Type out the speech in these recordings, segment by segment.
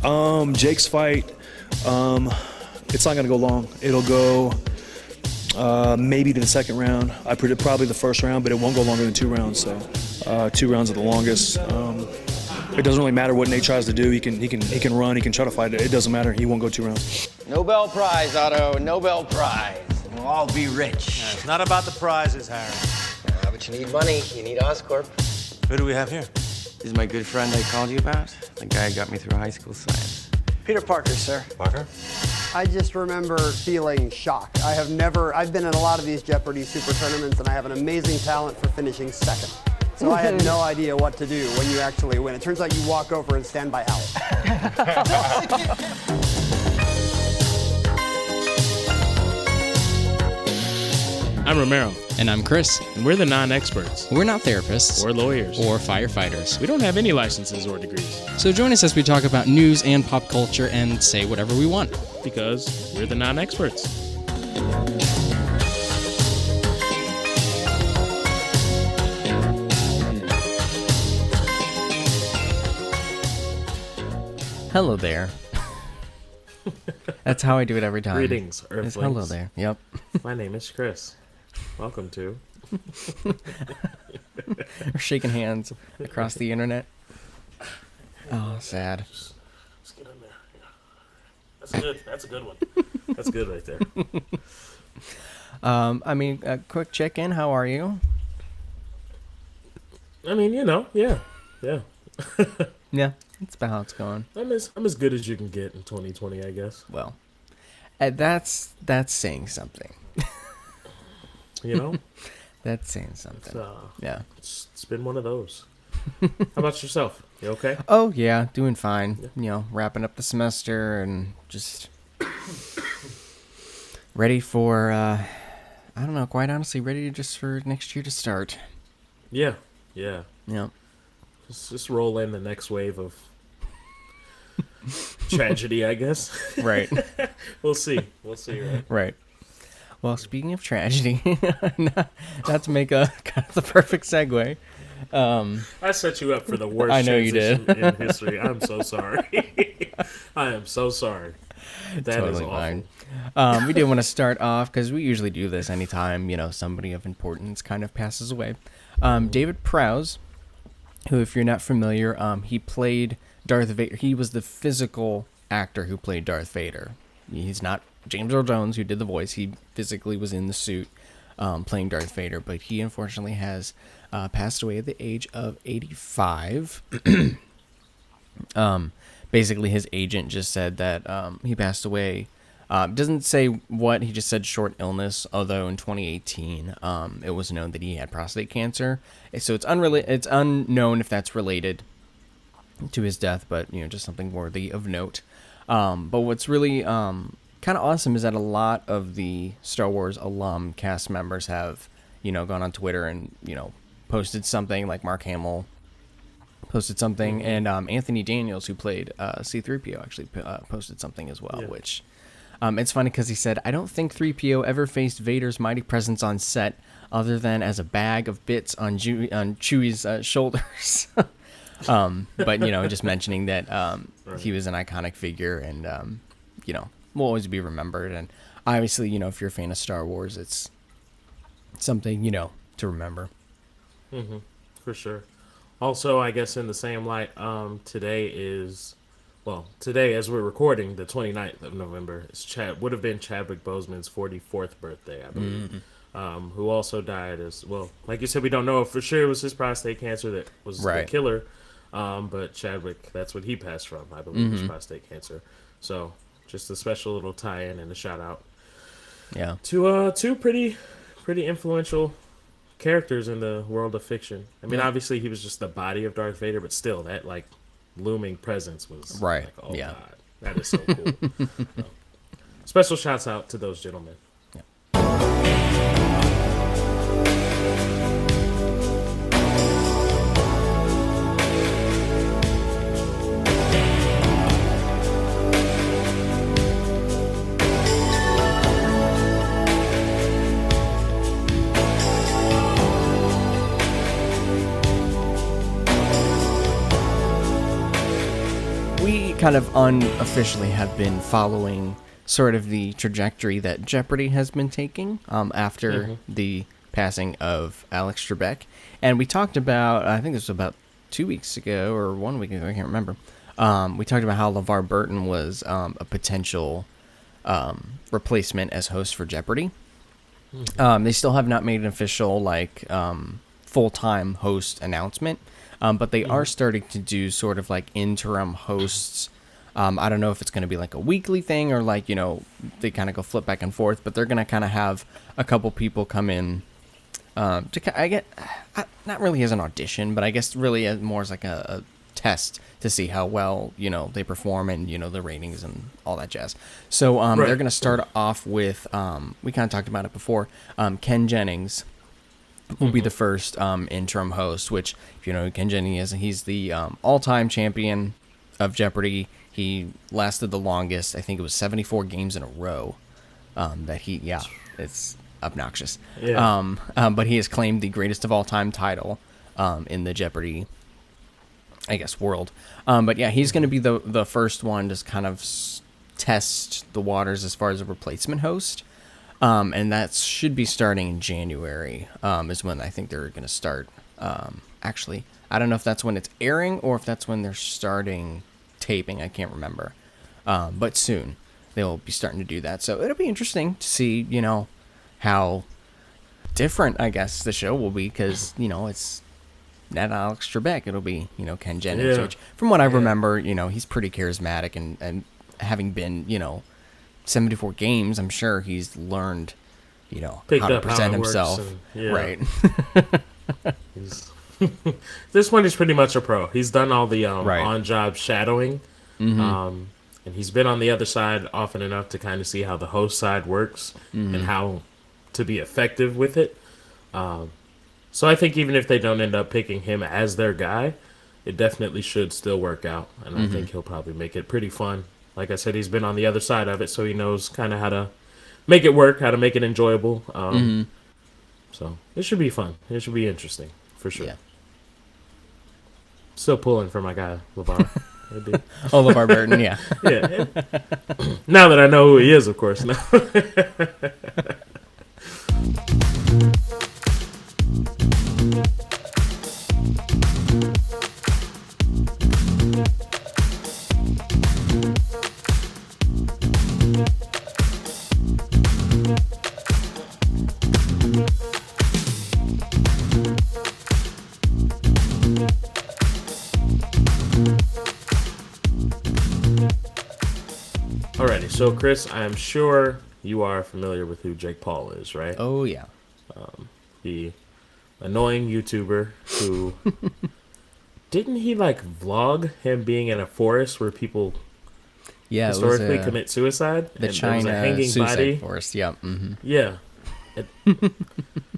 Jake's fight, it's not going to go long. It'll go maybe to the second round. I predict probably the first round, but it won't go longer than 2 rounds. So 2 rounds are the longest. It doesn't really matter what Nate tries to do. He can run. He can try to fight it. It doesn't matter. He won't go 2 rounds. Nobel Prize, Otto. Nobel Prize. We'll all be rich. Yeah, it's not about the prizes, Harry. But you need money. You need Oscorp. Who do we have here? This is my good friend I called you about. The guy who got me through high school science. Peter Parker, sir. Parker? I just remember feeling shocked. I've been in a lot of these Jeopardy super tournaments, and I have an amazing talent for finishing second. So I had no idea what to do when you actually win. It turns out you walk over and stand by Al. I'm Romero. And I'm Chris. And we're the non-experts. We're not therapists. Or lawyers. Or firefighters. We don't have any licenses or degrees. So join us as we talk about news and pop culture and say whatever we want. Because we're the non-experts. Hello there. That's how I do it every time. Greetings, Earthlings. Hello there. Yep. My name is Chris. Welcome to... We're shaking hands across the internet. Oh, sad. Just get in there. Yeah. That's good. That's a good one. That's good right there. A quick check-in. How are you? I mean, yeah. Yeah, that's about how it's going. I'm as good as you can get in 2020, I guess. Well, that's saying something. That's saying something. Yeah. It's been one of those. How about yourself? You okay? Oh, yeah, doing fine. Yeah. Wrapping up the semester and just ready for, I don't know, quite honestly, ready just for next year to start. Yeah. Yeah. Just roll in the next wave of tragedy, I guess. Right. We'll see, right? Right. Well, speaking of tragedy, not to make a kind of the perfect segue. I set you up for the worst I know you transition did. in history. I'm so sorry. I am so sorry. That Totally is awful. fine. We did want to start off, because we usually do this anytime, somebody of importance kind of passes away. David Prowse, who, if you're not familiar, he played Darth Vader. He was the physical actor who played Darth Vader. He's not James Earl Jones, who did the voice. He physically was in the suit playing Darth Vader, but he unfortunately has passed away at the age of 85. Basically, his agent just said that he passed away. Doesn't say what, he just said short illness, although in 2018 it was known that he had prostate cancer. So it's unknown if that's related to his death, but just something worthy of note. But what's really kind of awesome is that a lot of the Star Wars alum cast members have gone on Twitter and posted something. Like Mark Hamill posted something, and Anthony Daniels, who played C-3PO, actually posted something as well. Yeah. Which it's funny because he said, "I don't think 3PO ever faced Vader's mighty presence on set other than as a bag of bits on Chewie's shoulders." But just mentioning that right. He was an iconic figure, and will always be remembered. And obviously, if you're a fan of Star Wars, it's something to remember. Mm-hmm. For sure. Also, I guess in the same light, today as we're recording, the 29th of November, would have been Chadwick Boseman's 44th birthday, I believe. Mm-hmm. Who also died as well. Like you said, we don't know if for sure it was his prostate cancer that was the killer. But Chadwick, that's what he passed from, I believe, was prostate cancer. So just a special little tie-in and a shout-out to two pretty influential characters in the world of fiction. I mean, obviously he was just the body of Darth Vader, but still, that, looming presence was right. God, that is so cool. Special shouts-out to those gentlemen. kind of unofficially have been following sort of the trajectory that Jeopardy has been taking after the passing of Alex Trebek. And we talked about, I think this was about 2 weeks ago or 1 week ago, I can't remember. We talked about how LeVar Burton was a potential replacement as host for Jeopardy. They still have not made an official full-time host announcement, but they are starting to do sort of like interim hosts. I don't know if it's going to be like a weekly thing or like, they kind of go flip back and forth, but they're going to kind of have a couple people come in not really as an audition, but I guess really as more as like a test to see how well, they perform and, the ratings and all that jazz. So they're going to start off with, we kind of talked about it before, Ken Jennings will be the first interim host, which, if you know who Ken Jennings is, he's the all-time champion of Jeopardy. He lasted the longest. I think it was 74 games in a row it's obnoxious. Yeah. But he has claimed the greatest of all time title in the Jeopardy, I guess, world. But yeah, he's going to be the first one to kind of test the waters as far as a replacement host. And that should be starting in January is when I think they're going to start. Actually, I don't know if that's when it's airing or if that's when they're starting taping. I can't remember. But soon they'll be starting to do that. So it'll be interesting to see, how different, I guess, the show will be because, it's not Alex Trebek. It'll be, Ken Jennings, which from what I remember, he's pretty charismatic and having been, 74 games, I'm sure he's learned, how to present himself. Right. This one is pretty much a pro. He's done all the on-job shadowing. And he's been on the other side often enough to kind of see how the host side works and how to be effective with it. So I think even if they don't end up picking him as their guy, it definitely should still work out. And I think he'll probably make it pretty fun. Like I said, he's been on the other side of it, so he knows kind of how to make it work, how to make it enjoyable. So it should be fun. It should be interesting, for sure. Yeah. Still pulling for my guy, LeVar. LeVar Burton, yeah. Yeah. Now that I know who he is, of course. No. Alrighty, so Chris, I'm sure you are familiar with who Jake Paul is, right? Oh, yeah. The annoying YouTuber who... Didn't he, vlog him being in a forest where people historically commit suicide? The China hanging suicide body? forest, yeah. Mm-hmm. Yeah.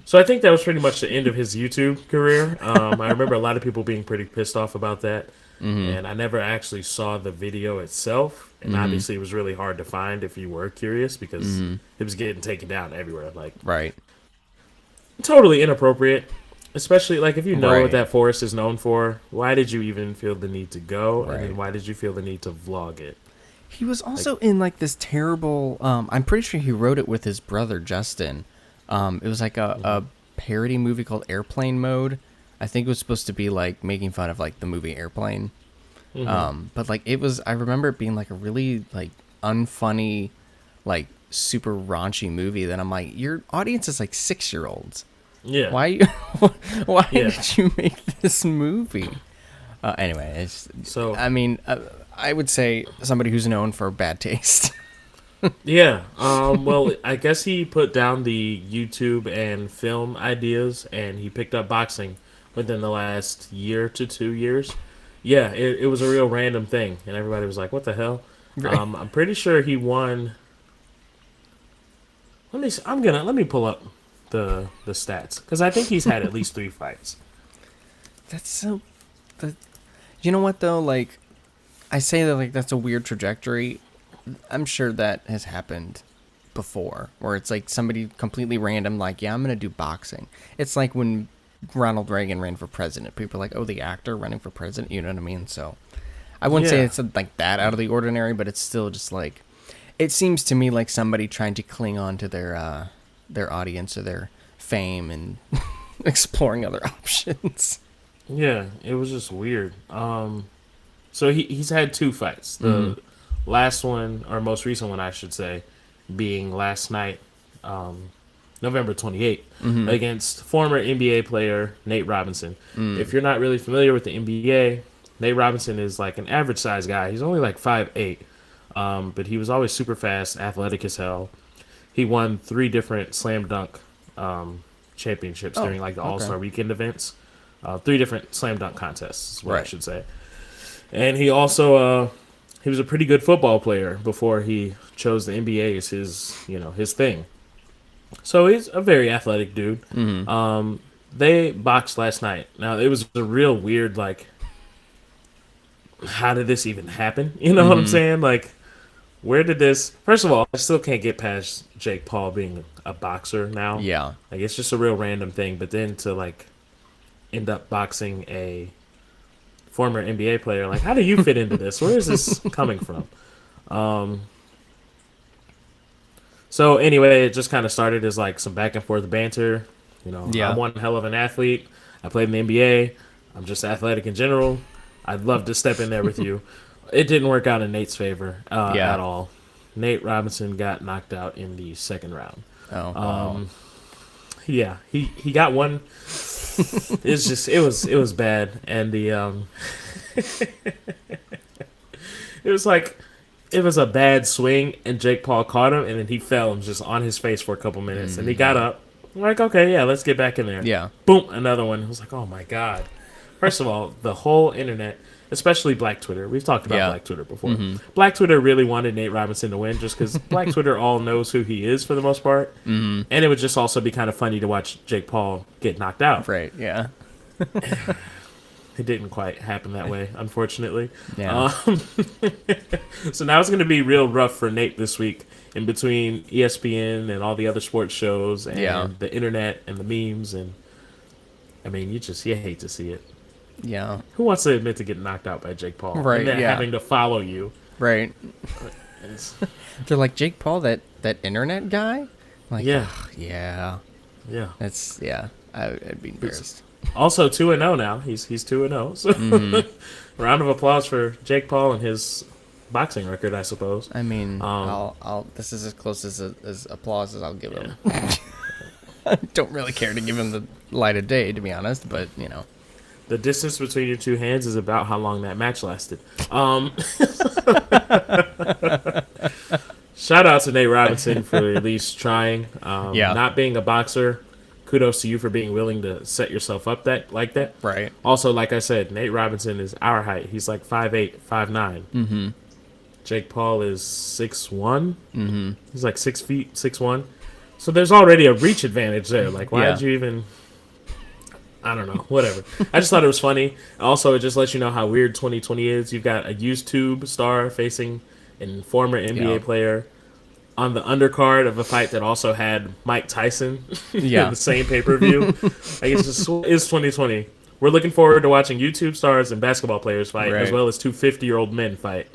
So I think that was pretty much the end of his YouTube career. I remember a lot of people being pretty pissed off about that. And I never actually saw the video itself. And obviously it was really hard to find if you were curious because it was getting taken down everywhere. Right. Totally inappropriate. Especially, if you know what that forest is known for, why did you even feel the need to go? Right. And then why did you feel the need to vlog it? He was also in, this terrible... I'm pretty sure he wrote it with his brother, Justin. It was a parody movie called Airplane Mode. I think it was supposed to be, making fun of, the movie Airplane. But, it was... I remember it being, a really, unfunny, super raunchy movie that I'm like, your audience is, 6-year-olds. Yeah. Why did you make this movie? Anyway, I would say somebody who's known for bad taste. Yeah. Well, I guess he put down the YouTube and film ideas, and he picked up boxing within the last year to 2 years. Yeah, it was a real random thing, and everybody was like, "What the hell?" Right. I'm pretty sure he won. Let me pull up the stats because I think he's had at least 3 fights. That's so. You know what though? I say that that's a weird trajectory. I'm sure that has happened before, where it's somebody completely random, yeah, I'm gonna do boxing. It's like when Ronald Reagan ran for president. People are like, oh, the actor running for president. You know what I mean? So I wouldn't say Yeah. it's like that out of the ordinary, but it's still just like, it seems to me like somebody trying to cling on to their audience or their fame and exploring other options. Yeah, it was just weird. So he's had 2 fights. The last one, or most recent one, I should say, being last night, November 28th, against former NBA player Nate Robinson. If you're not really familiar with the NBA, Nate Robinson is like an average size guy. He's only like 5'8", but he was always super fast, athletic as hell. He won 3 different slam dunk championships during like the All-Star Weekend events. 3 different slam dunk contests is what I should say. And he also he was a pretty good football player before he chose the NBA as his thing. So he's a very athletic dude. They boxed last night. Now it was a real weird, like, how did this even happen? You know what I'm saying? Like, where did this? First of all, I still can't get past Jake Paul being a boxer now. Yeah. Like, it's just a real random thing. But then to like end up boxing a former NBA player, like, how do you fit into this? Where is this coming from? So anyway, it just kind of started as like some back and forth banter. I'm one hell of an athlete. I played in the NBA. I'm just athletic in general. I'd love to step in there with you. It didn't work out in Nate's favor at all. Nate Robinson got knocked out in the second round. Yeah, he got one. It was bad, and the it was a bad swing, and Jake Paul caught him, and then he fell and just on his face for a couple minutes, and he got up. I'm like, okay, yeah, let's get back in there. Yeah. Boom, another one. I was like, oh my god. First of all, the whole internet, especially Black Twitter. We've talked about Black Twitter before. Black Twitter really wanted Nate Robinson to win just because Black Twitter all knows who he is for the most part. And it would just also be kind of funny to watch Jake Paul get knocked out. Right, yeah. It didn't quite happen that way, unfortunately. Yeah. So now it's going to be real rough for Nate this week in between ESPN and all the other sports shows and the internet and the memes. And, I mean, you hate to see it. Yeah. Who wants to admit to getting knocked out by Jake Paul? Right, And then yeah. having to follow you. Right. It's- They're like, Jake Paul, that internet guy? Like, Yeah. ugh, yeah. Yeah. That's, yeah. I'd be embarrassed. Also 2-0 now. He's 2-0. So round of applause for Jake Paul and his boxing record, I suppose. I mean, I'll this is as close as applause as I'll give him. I don't really care to give him the light of day, to be honest, but, The distance between your 2 hands is about how long that match lasted. Shout out to Nate Robinson for at least trying. Not being a boxer, kudos to you for being willing to set yourself up like that. Right. Also, like I said, Nate Robinson is our height. He's like 5'8", 5'9". Jake Paul is 6'1". He's like 6 feet, 6'1". So there's already a reach advantage there. Like, why did you even... I don't know. Whatever. I just thought it was funny. Also, it just lets you know how weird 2020 is. You've got a YouTube star facing a former NBA player on the undercard of a fight that also had Mike Tyson in the same pay-per-view. Like, it's 2020. We're looking forward to watching YouTube stars and basketball players fight, as well as 2 50-year-old men fight.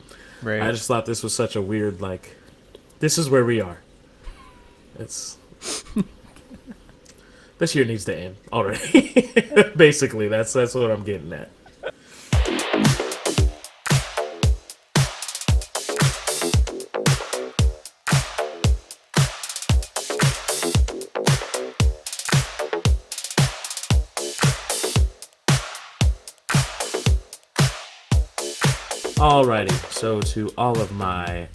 Right. I just thought this was such a weird, like, this is where we are. It's... This year needs to end already. Basically, that's what I'm getting at. Alrighty, so to all of my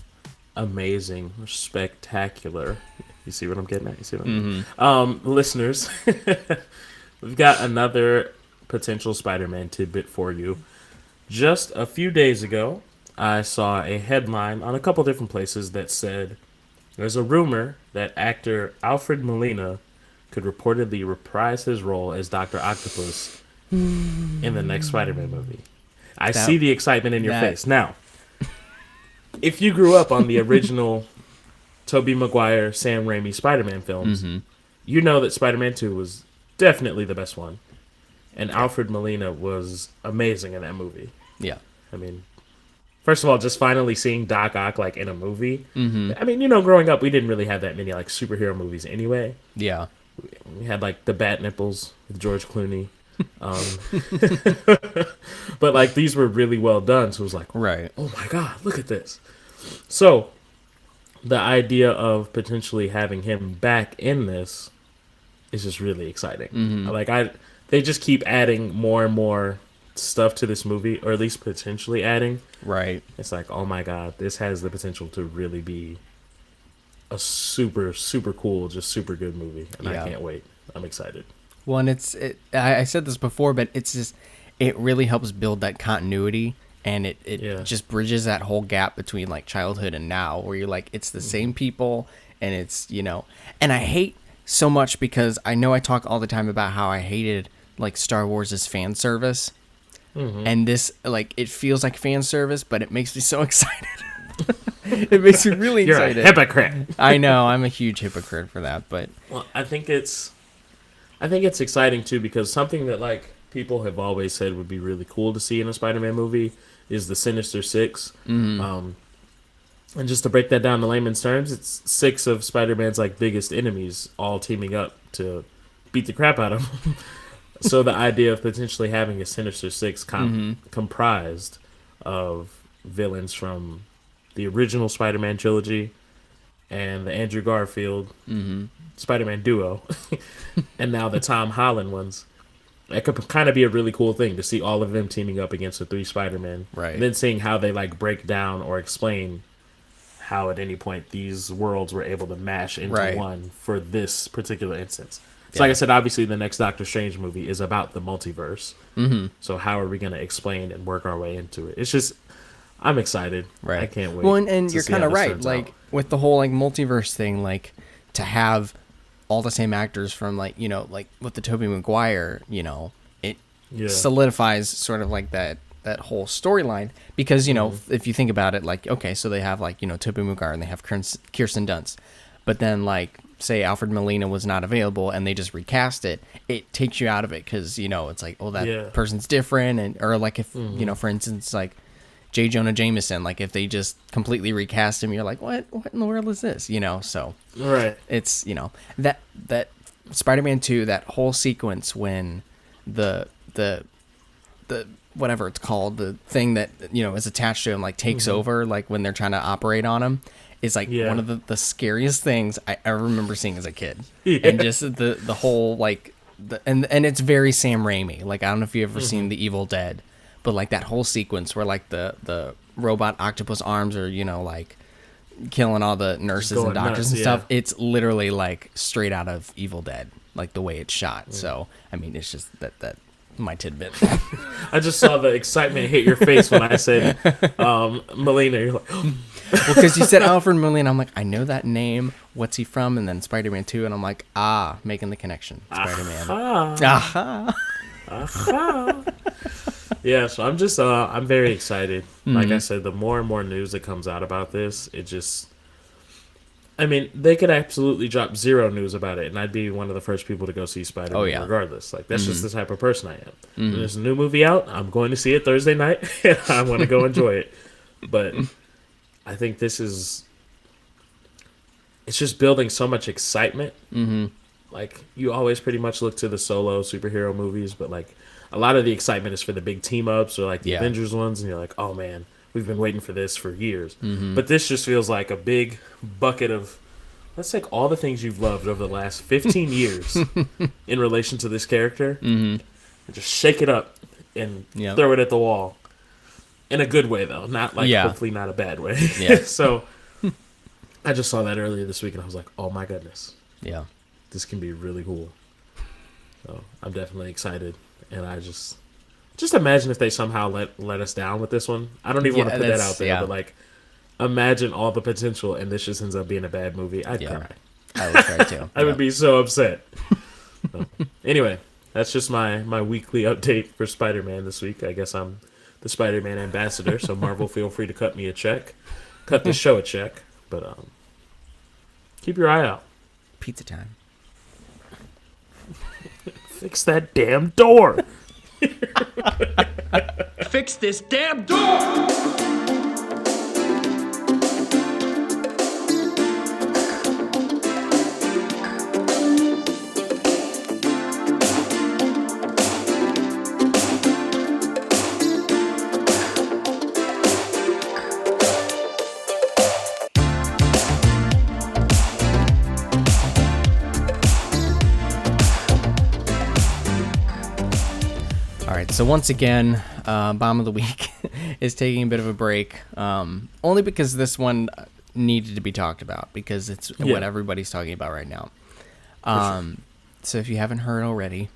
amazing, spectacular... You see what I'm getting at? You see what I'm listeners, we've got another potential Spider-Man tidbit for you. Just a few days ago, I saw a headline on a couple different places that said there's a rumor that actor Alfred Molina could reportedly reprise his role as Dr. Octopus in the next Spider-Man movie. I see the excitement in your face. Now, if you grew up on the original... Tobey Maguire, Sam Raimi Spider-Man films, you know that Spider-Man 2 was definitely the best one. And Alfred Molina was amazing in that movie. Yeah. I mean, First of all, just finally seeing Doc Ock like in a movie. Mm-hmm. I mean, growing up, we didn't really have that many like superhero movies anyway. Yeah. We had like the Bat Nipples with George Clooney. But like these were really well done. So it was like, Right. oh my God, look at this. So the idea of potentially having him back in this is just really exciting. Mm-hmm. They just keep adding more and more stuff to this movie, or at least potentially adding. Right. It's like, oh my God, this has the potential to really be a super, super cool, just super good movie. And I can't wait. I'm excited. Well, and I said this before, but it's just, it really helps build that continuity, and it just bridges that whole gap between like childhood and now, where you're like, it's the same people, and it's, and I hate so much, because I know I talk all the time about how I hated like Star Wars' fan service. Mm-hmm. And this, like, it feels like fan service, but it makes me so excited. It makes me really excited. You're a hypocrite. I know, I'm a huge hypocrite for that, but I think it's exciting too, because something that like people have always said would be really cool to see in a Spider-Man movie is the Sinister Six. Mm-hmm. And just to break that down to layman's terms, it's 6 of Spider-Man's like biggest enemies all teaming up to beat the crap out of him. So the idea of potentially having a Sinister Six comprised of villains from the original Spider-Man trilogy and the Andrew Garfield Spider-Man duo, and now the Tom Holland ones, that could kind of be a really cool thing to see all of them teaming up against the 3 Spider-Men. Right. And then seeing how they like break down or explain how at any point these worlds were able to mash into one for this particular instance. So like I said, obviously the next Doctor Strange movie is about the multiverse. Mm-hmm. So how are we going to explain and work our way into it? It's just, I'm excited. Right. I can't wait. Well, and you're kind of right. Like with the whole like multiverse thing, like to have all the same actors from like, like with the Tobey Maguire, it solidifies sort of like that whole storyline, because, if you think about it, like, okay, so they have like, Tobey Maguire and they have Kirsten Dunst, but then like, say Alfred Molina was not available and they just recast it, it takes you out of it, because it's like, oh, that person's different, and or like if for instance like J. Jonah Jameson, like if they just completely recast him, you're like, what in the world is this, so right. It's that Spider-Man 2, that whole sequence when the whatever it's called, the thing that is attached to him like takes over, like when they're trying to operate on him, is like one of the scariest things I ever remember seeing as a kid. And just the whole like and it's very Sam Raimi. Like, I don't know if you've ever seen The Evil Dead, but like that whole sequence where like the robot octopus arms are like killing all the nurses and doctors and stuff. It's literally like straight out of Evil Dead, like the way it's shot. So I mean, it's just that my tidbit. I just saw the excitement hit your face when I said Molina. You're like, well, because you said Alfred Molina, I'm like, I know that name. What's he from? And then Spider-Man 2, and I'm like, making the connection. Spider-Man. Yeah, so I'm just I'm very excited. Like I said, the more and more news that comes out about this, it just, I mean, they could absolutely drop 0 news about it, and I'd be one of the first people to go see Spider-Man regardless. Like, that's just the type of person I am. When there's a new movie out, I'm going to see it Thursday night, and I want to go enjoy it. But I think this is, it's just building so much excitement. Like, you always pretty much look to the solo superhero movies, but like, a lot of the excitement is for the big team-ups or like the Avengers ones, and you're like, oh man, we've been waiting for this for years. But this just feels like a big bucket of, let's take all the things you've loved over the last 15 years in relation to this character, and just shake it up and throw it at the wall. In a good way, though. Not like, hopefully not a bad way. So I just saw that earlier this week, and I was like, oh my goodness. Yeah. This can be really cool. So I'm definitely excited. And I just imagine if they somehow let us down with this one. I don't even want to put that out there, but like, imagine all the potential, and this just ends up being a bad movie. I'd cry. I would cry too. I would be so upset. So, anyway, that's just my weekly update for Spider-Man this week. I guess I'm the Spider-Man ambassador, so Marvel, feel free to cut me a check, cut this show a check, but keep your eye out. Pizza time. Fix that damn door. Fix this damn door! All right, so once again, Bomb of the Week is taking a bit of a break, only because this one needed to be talked about, because it's what everybody's talking about right now. So if you haven't heard already,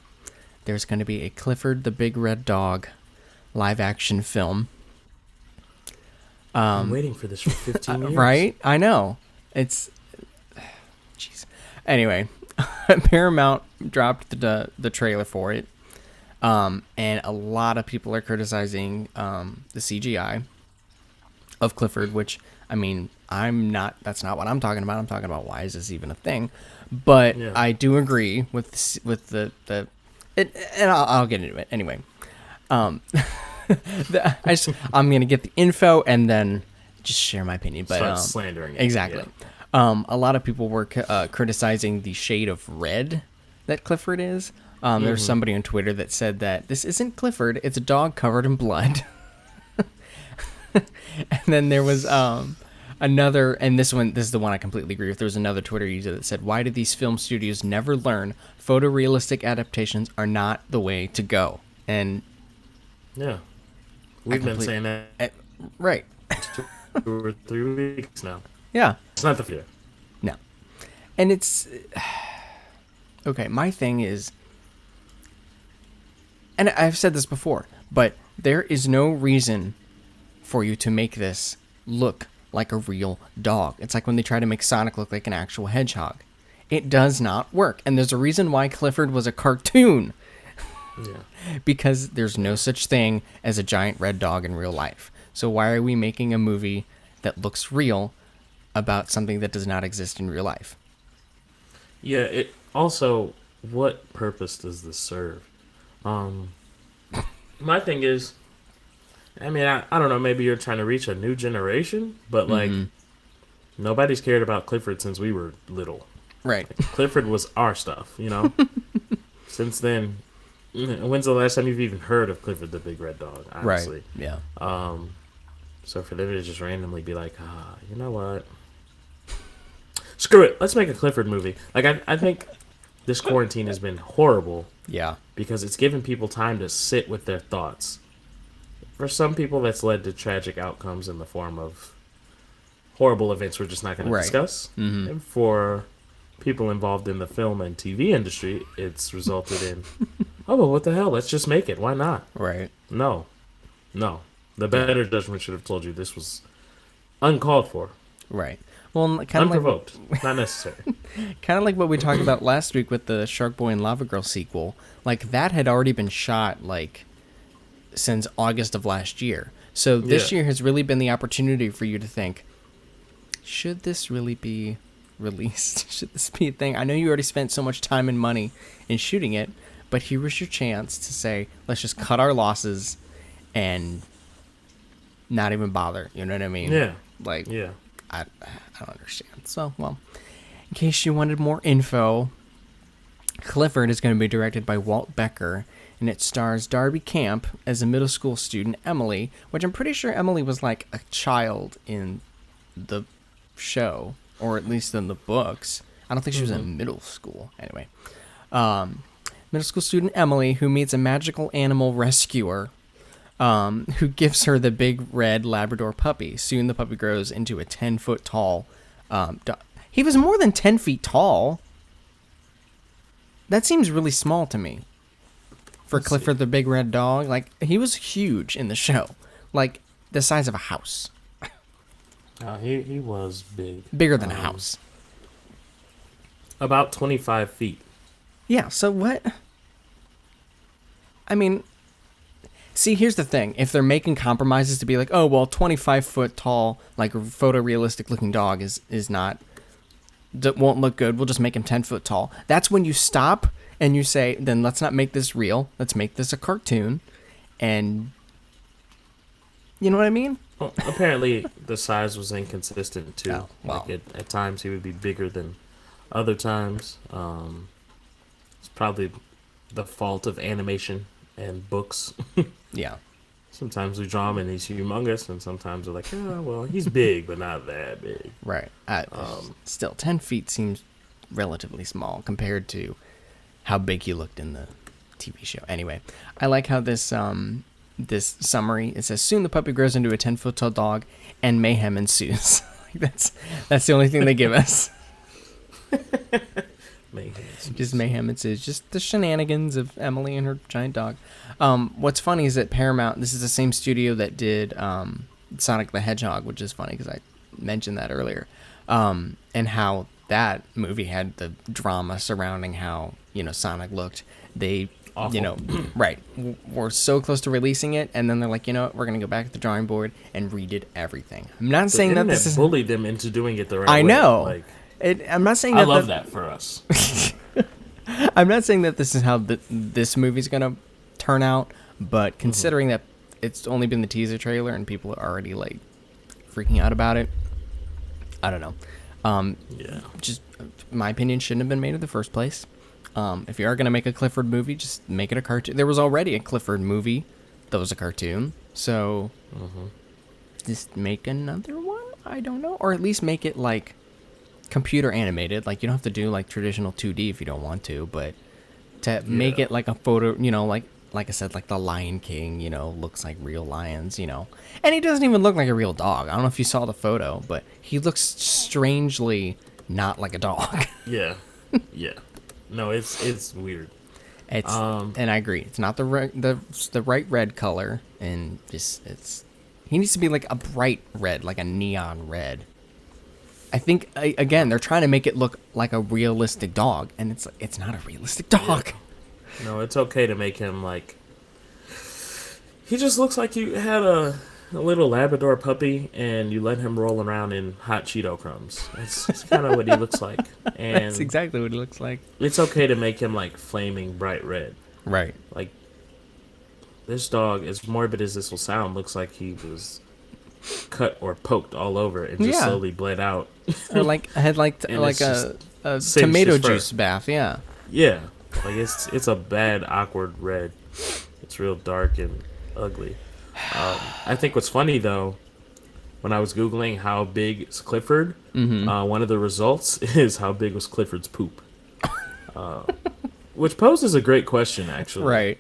there's going to be a Clifford the Big Red Dog live-action film. I'm waiting for this for 15 years. Right? I know. It's... Jeez. Anyway, Paramount dropped the trailer for it. And a lot of people are criticizing the CGI of Clifford, which, I mean, that's not what I'm talking about. I'm talking about why is this even a thing? But I do agree with the and I'll get into it anyway. I'm gonna get the info and then just share my opinion. But start slandering it. Exactly. Yeah. A lot of people were criticizing the shade of red that Clifford is. There's somebody on Twitter that said that this isn't Clifford, it's a dog covered in blood. And then there was another, and this is the one I completely agree with. There was another Twitter user that said, "Why do these film studios never learn photorealistic adaptations are not the way to go?" And yeah, we've been saying that right 2 or 3 weeks now. Yeah, it's not the fear. No, and it's okay. My thing is, and I've said this before, but there is no reason for you to make this look like a real dog. It's like when they try to make Sonic look like an actual hedgehog. It does not work. And there's a reason why Clifford was a cartoon. Yeah. Because there's no such thing as a giant red dog in real life. So why are we making a movie that looks real about something that does not exist in real life? Yeah, it also, what purpose does this serve? My thing is, I mean, I don't know, maybe you're trying to reach a new generation, but, like, nobody's cared about Clifford since we were little. Right. Like, Clifford was our stuff, you know? Since then, when's the last time you've even heard of Clifford the Big Red Dog, honestly? Right, yeah. So for them to just randomly be like, you know what? Screw it, let's make a Clifford movie. Like, I think this quarantine has been horrible. Yeah. Because it's given people time to sit with their thoughts. For some people, that's led to tragic outcomes in the form of horrible events we're just not going to discuss. Mm-hmm. And for people involved in the film and TV industry, it's resulted in, oh, well, what the hell? Let's just make it. Why not? Right. No. The better judgment should have told you this was uncalled for. Right. Well, kind of unprovoked. Not necessary. Kind of like what we talked about last week with the Shark Boy and Lava Girl sequel. Like, that had already been shot, like, since August of last year. So this year has really been the opportunity for you to think, should this really be released? Should this be a thing? I know you already spent so much time and money in shooting it, but here was your chance to say, let's just cut our losses and not even bother. You know what I mean? Yeah. Like, yeah. I don't understand. So, well, in case you wanted more info, Clifford is going to be directed by Walt Becker, and it stars Darby Camp as a middle school student, Emily, which I'm pretty sure Emily was like a child in the show, or at least in the books. I don't think she was in middle school. Anyway, middle school student Emily, who meets a magical animal rescuer, who gives her the big red Labrador puppy. Soon the puppy grows into a 10-foot tall dog. He was more than 10 feet tall. That seems really small to me. For Clifford the Big Red Dog, like, he was huge in the show. Like, the size of a house. He was big. Bigger than a house. About 25 feet. Yeah, so what? I mean, see, here's the thing. If they're making compromises to be like, oh, well, 25-foot tall, like, photorealistic looking dog is not, that won't look good, we'll just make him 10-foot tall. That's when you stop and you say, then let's not make this real. Let's make this a cartoon. And, you know what I mean? Well, apparently the size was inconsistent, too. Oh, wow. Like, at times he would be bigger than other times. It's probably the fault of animation and books. Yeah. Sometimes we draw him and he's humongous, and sometimes we're like, oh, well, he's big, but not that big. Right. Still, 10 feet seems relatively small compared to how big he looked in the TV show. Anyway, I like how this this summary, it says, soon the puppy grows into a 10-foot tall dog and mayhem ensues. That's the only thing they give us. Just mayhem ensues. Just the shenanigans of Emily and her giant dog. What's funny is that Paramount, this is the same studio that did Sonic the Hedgehog, which is funny because I mentioned that earlier. And how that movie had the drama surrounding how, Sonic looked. They, Awful. Right. We're so close to releasing it, and then they're like, what, we're going to go back to the drawing board and redid everything. I'm not saying that this is... bullied them into doing it the right way. I know. I'm not saying that... I love that for us. I'm not saying that this is how this movie's going to turn out, but considering that it's only been the teaser trailer and people are already, freaking out about it, I don't know. Yeah. Just, my opinion, shouldn't have been made in the first place. If you are going to make a Clifford movie, just make it a cartoon. There was already a Clifford movie that was a cartoon, so just make another one? I don't know. Or at least make it, computer animated. You don't have to do, traditional 2D if you don't want to, but to make it like a photo, like I said, the Lion King, looks like real lions, And he doesn't even look like a real dog. I don't know if you saw the photo, but he looks strangely not like a dog. Yeah. Yeah. No, it's weird. It's and I agree. It's not the right red color, and he needs to be a bright red, like a neon red. I think again they're trying to make it look like a realistic dog, and it's not a realistic dog. Yeah. No, it's okay to make him he just looks like you had a little Labrador puppy and you let him roll around in hot Cheeto crumbs. That's kind of what he looks like. And that's exactly what he looks like. It's okay to make him flaming bright red. Right. This dog, as morbid as this will sound, looks like he was cut or poked all over and just slowly bled out. Or had a tomato juice bath. Yeah. Yeah. It's a bad, awkward red. It's real dark and ugly. I think what's funny, though, when I was Googling how big is Clifford, one of the results is how big was Clifford's poop. Which poses a great question, actually. Right.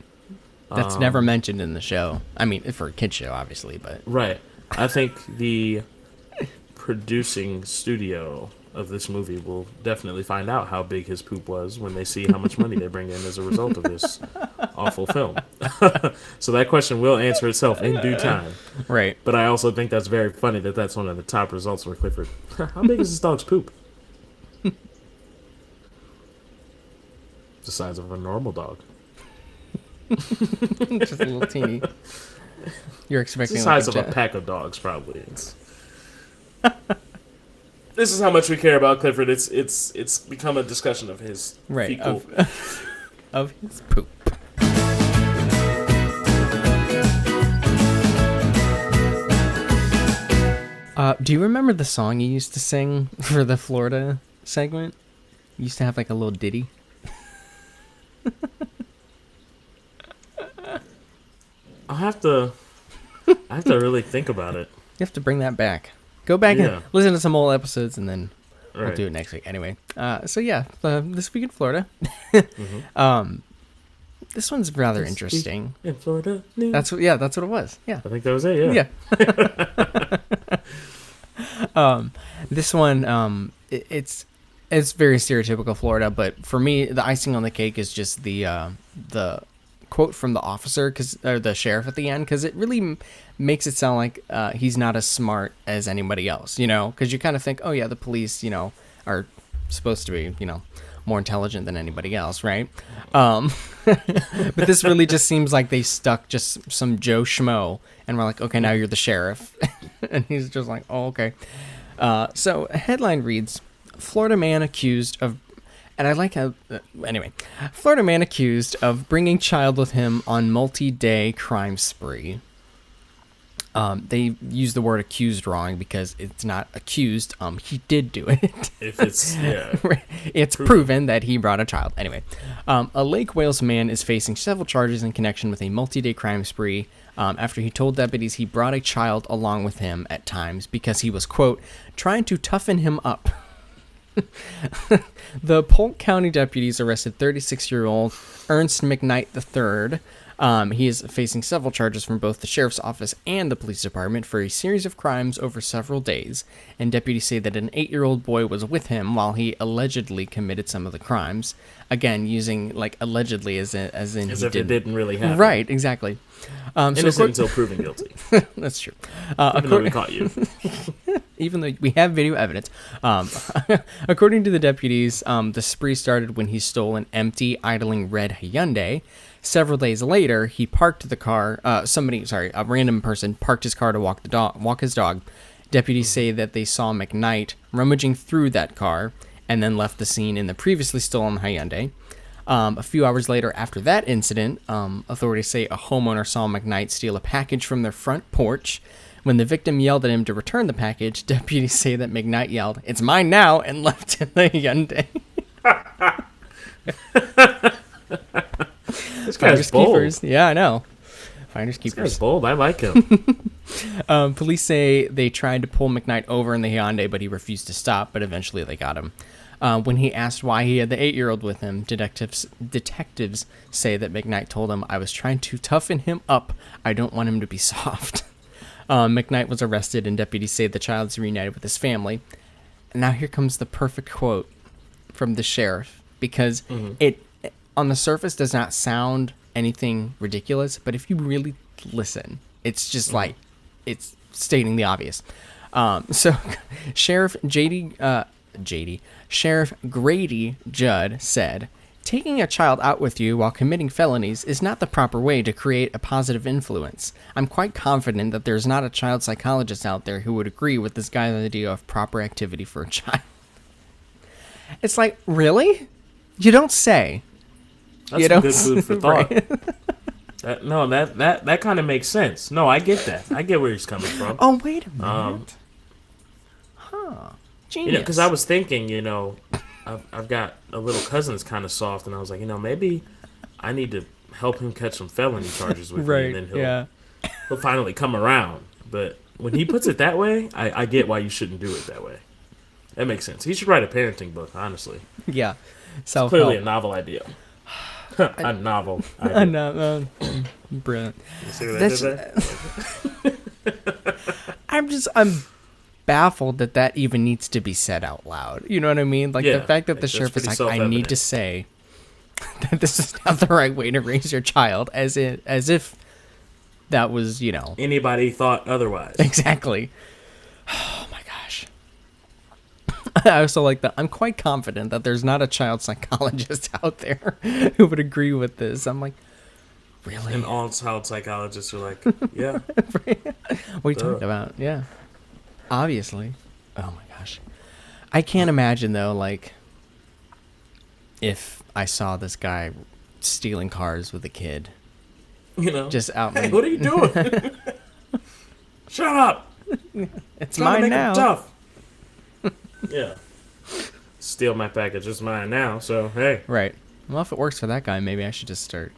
That's never mentioned in the show. I mean, for a kid's show, obviously, but... Right. I think the producing studio of this movie will definitely find out how big his poop was when they see how much money they bring in as a result of this awful film. So that question will answer itself in due time. Right. But I also think that's very funny that that's one of the top results for Clifford. How big is this dog's poop? The size of a normal dog. Just a little teeny. You're expecting it's the size of a pack of dogs, probably. This is how much we care about Clifford. It's become a discussion of his fecal... of his poop. Do you remember the song you used to sing for the Florida segment? You used to have a little ditty. I have to really think about it. You have to bring that back. Go back and listen to some old episodes, and then we'll do it next week. Anyway, this week in Florida. This one's rather interesting. In Florida, news. That's what it was. Yeah, I think that was it. Yeah. This one, it's very stereotypical Florida, but for me, the icing on the cake is just the quote from the officer, or the sheriff at the end, because it really makes it sound like he's not as smart as anybody else, because you kind of think, oh yeah, the police, are supposed to be, more intelligent than anybody else, right? But this really just seems like they stuck just some Joe Schmo, and we're like, okay, now you're the sheriff. And he's just like, oh, okay. So a headline reads, Florida man accused of... And I like how... anyway. Florida man accused of bringing child with him on multi-day crime spree. They use the word accused wrong because it's not accused. He did do it. If it's... Yeah. It's proven that he brought a child. Anyway. A Lake Wales man is facing several charges in connection with a multi-day crime spree after he told deputies he brought a child along with him at times because he was, quote, trying to toughen him up. The Polk County deputies arrested 36-year-old Ernst McKnight III. He is facing several charges from both the sheriff's office and the police department for a series of crimes over several days, and deputies say that an 8-year-old boy was with him while he allegedly committed some of the crimes. Again, using like allegedly as in As he if it didn't really happen. Right, exactly. Innocent until proven guilty. That's true. Even though we caught you. Even though we have video evidence. According to the deputies, the spree started when he stole an empty, idling red Hyundai. Several days later, he parked the car. A random person parked his car to walk his dog. Deputies say that they saw McKnight rummaging through that car and then left the scene in the previously stolen Hyundai. A few hours later after that incident, authorities say a homeowner saw McKnight steal a package from their front porch. When the victim yelled at him to return the package, deputies say that McKnight yelled, "It's mine now," and left in the Hyundai. This guy's bold. Keepers. Yeah, I know. Finders This keepers. guy's bold. I like him. Police say they tried to pull McKnight over in the Hyundai, but he refused to stop, but eventually they got him. When he asked why he had the 8-year-old with him, detectives say that McKnight told him, "I was trying to toughen him up. I don't want him to be soft." McKnight was arrested, and deputies say the child's reunited with his family. And now here comes the perfect quote from the sheriff, because it, on the surface, does not sound anything ridiculous, but if you really listen, it's just like, it's stating the obvious. So Sheriff Sheriff Grady Judd said, "Taking a child out with you while committing felonies is not the proper way to create a positive influence. I'm quite confident that there's not a child psychologist out there who would agree with this guy's idea of proper activity for a child." It's like, really? You don't say. That's some good food for thought. Right. That kind of makes sense. No, I get that. I get where he's coming from. Oh, wait a minute. Genius. Because I was thinking, I've got a little cousin that's kind of soft, and I was like, maybe I need to help him catch some felony charges with me, and then he'll finally come around. But when he puts it that way, I get why you shouldn't do it that way. That makes sense. He should write a parenting book, honestly. Yeah. Clearly a novel idea. A novel idea. Brilliant. You see what I did there? I'm baffled that even needs to be said out loud. You know what I mean? Like, the fact that the sheriff is like, "I need to say that this is not the right way to raise your child," as if that was, Anybody thought otherwise. Exactly. Oh my gosh. I also like that. I'm quite confident that there's not a child psychologist out there who would agree with this. I'm like, really? And all child psychologists are like, yeah. What are you talking about? Yeah. Obviously. Oh my gosh. I can't imagine though, like, if I saw this guy stealing cars with a kid. Just out. Hey, what are you doing? Shut up. It's mine now. Tough. Yeah. Steal my package. It's mine now. So, hey. Right. Well, if it works for that guy, maybe I should just start,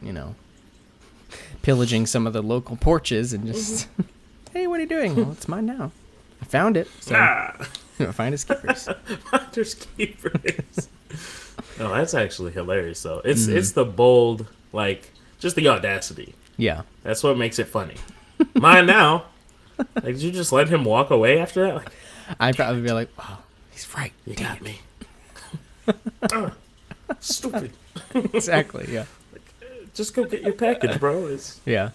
pillaging some of the local porches and just, "Hey, what are you doing?" "Well, it's mine now. I found it." So, finders keepers. Finders keepers. No, that's actually hilarious, though. It's the bold, just the audacity. Yeah. That's what makes it funny. Mine now. Did you just let him walk away after that? I'd probably be like, "Wow, he's right. You got me." Stupid. Exactly, yeah. Just go get your package, bro. Yeah.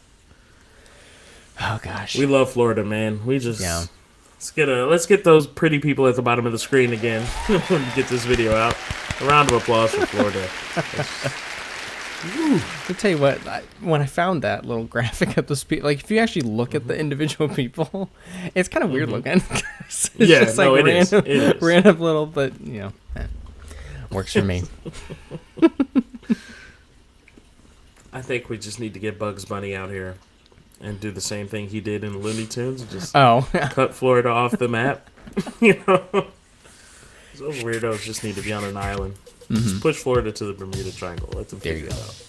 Oh, gosh. We love Florida, man. We just... Yeah. Let's get those pretty people at the bottom of the screen again. Get this video out. A round of applause for Florida. I'll tell you what, when I found that little graphic of those people, if you actually look at the individual people, it's kind of weird looking. It's just random, it is. Random little, but, works for me. I think we just need to get Bugs Bunny out here and do the same thing he did in Looney Tunes. Just cut Florida off the map. Those weirdos just need to be on an island. Just push Florida to the Bermuda Triangle. Let them figure it out.